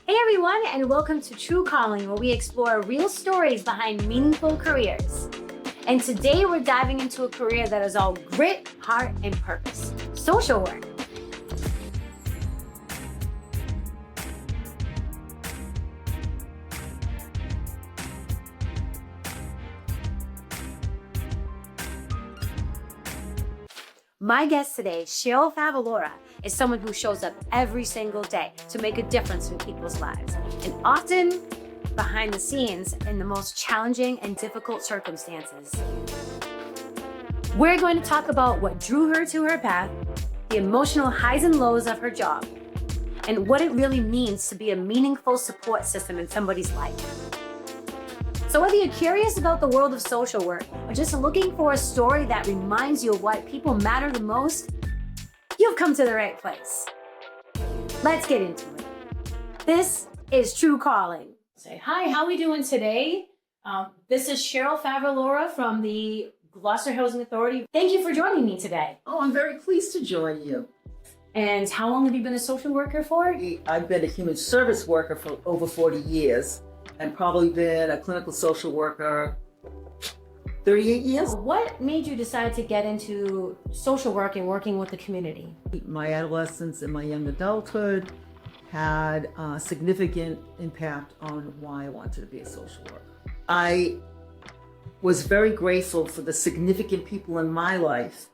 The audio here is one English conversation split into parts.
Hey everyone, and welcome to True Calling, where we explore real stories behind meaningful careers. And today we're diving into a career that is all grit, heart, and purpose: social work. My guest today, Cheryl Favalora, is someone who shows up every single day to make a difference in people's lives, and often behind the scenes in the most challenging and difficult circumstances. We're going to talk about what drew her to her path, the emotional highs and lows of her job, and what it really means to be a meaningful support system in somebody's life. So whether you're curious about the world of social work or just looking for a story that reminds you of why people matter the most, you've come to the right place. Let's get into it. This is True Calling. Say hi, how are we doing today? This is Cheryl Favalora from the Gloucester Housing Authority. Thank you for joining me today. Oh, I'm very pleased to join you. And how long have you been a social worker for? I've been a human service worker for over 40 years and probably been a clinical social worker 38 years. What made you decide to get into social work and working with the community? My adolescence and my young adulthood had a significant impact on why I wanted to be a social worker. I was very grateful for the significant people in my life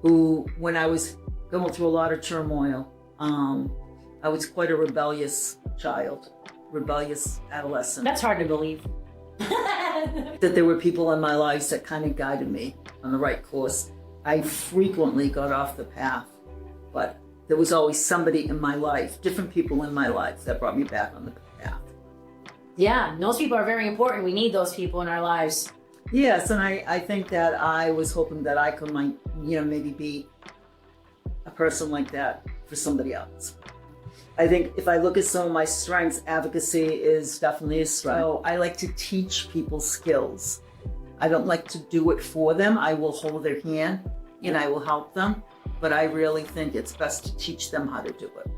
who, when I was going through a lot of turmoil, I was quite a rebellious child, rebellious adolescent. That's hard to believe. That there were people in my life that kind of guided me on the right course. I frequently got off the path, but there was always somebody in my life, different people in my life that brought me back on the path. Yeah, those people are very important. We need those people in our lives. Yes, and I think that I was hoping that I could, maybe be a person like that for somebody else. I think if I look at some of my strengths, advocacy is definitely a strength. So I like to teach people skills. I don't like to do it for them. I will hold their hand and I will help them, but I really think it's best to teach them how to do it.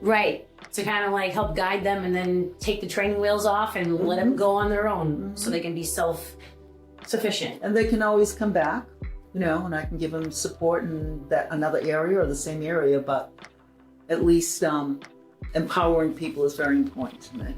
Right, to kind of like help guide them and then take the training wheels off and let them go on their own so they can be self-sufficient. And they can always come back, and I can give them support in that another area or the same area, but at least empowering people is very important to me.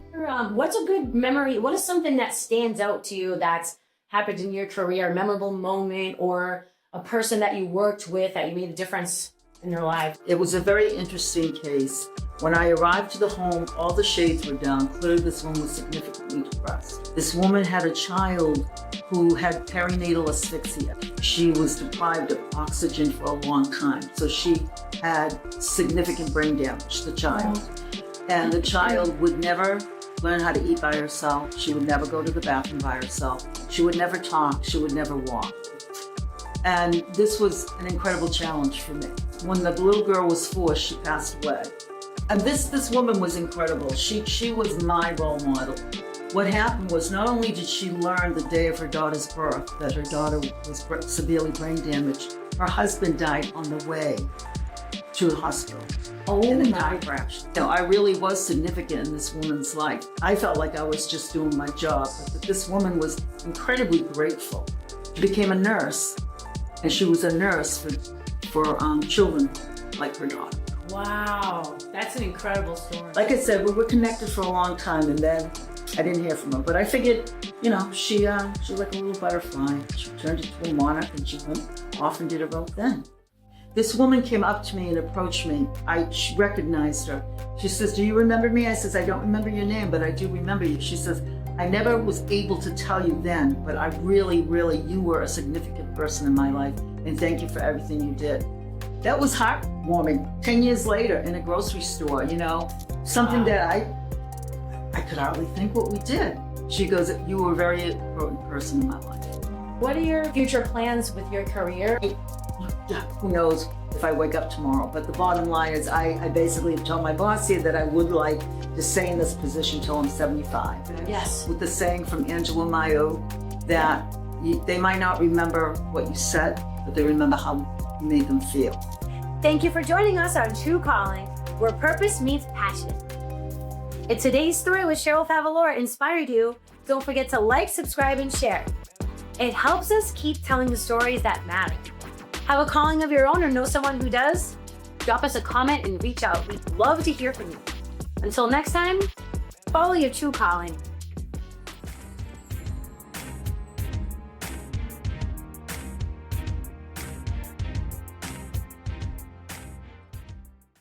What's a good memory? What is something that stands out to you that's happened in your career, a memorable moment, or a person that you worked with that you made a difference in their life? It was a very interesting case. When I arrived to the home, all the shades were down. Clearly this woman was significantly depressed. This woman had a child who had perinatal asphyxia. She was deprived of oxygen for a long time. So she had significant brain damage, the child. And the child would never learn how to eat by herself. She would never go to the bathroom by herself. She would never talk. She would never walk. And this was an incredible challenge for me. When the little girl was 4, she passed away. And this woman was incredible. She was my role model. What happened was, not only did she learn the day of her daughter's birth that her daughter was severely brain damaged, her husband died on the way to the hospital. In a car crash. I really was significant in this woman's life. I felt like I was just doing my job, but this woman was incredibly grateful. She became a nurse, and she was a nurse for children like her daughter. Wow, that's an incredible story. Like I said, we were connected for a long time, and then I didn't hear from her. But I figured, she was like a little butterfly. She turned into a monarch, and she went off and did her own thing. This woman came up to me and approached me. I recognized her. She says, "Do you remember me?" I says, "I don't remember your name, but I do remember you." She says, "I never was able to tell you then, but I really, you were a significant person in my life, and thank you for everything you did." That was heartwarming. 10 years later in a grocery store, something that I could hardly think what we did. She goes, "You were a very important person in my life." What are your future plans with your career? Who knows if I wake up tomorrow, but the bottom line is I basically have told my boss here that I would like to stay in this position till I'm 75. Yes. With the saying from Angela Mayo that they might not remember what you said, but they remember how you made them feel. Thank you for joining us on True Calling, where purpose meets passion. If today's story with Cheryl Favalora inspired you, don't forget to like, subscribe, and share. It helps us keep telling the stories that matter. Have a calling of your own or know someone who does? Drop us a comment and reach out. We'd love to hear from you. Until next time, follow your true calling.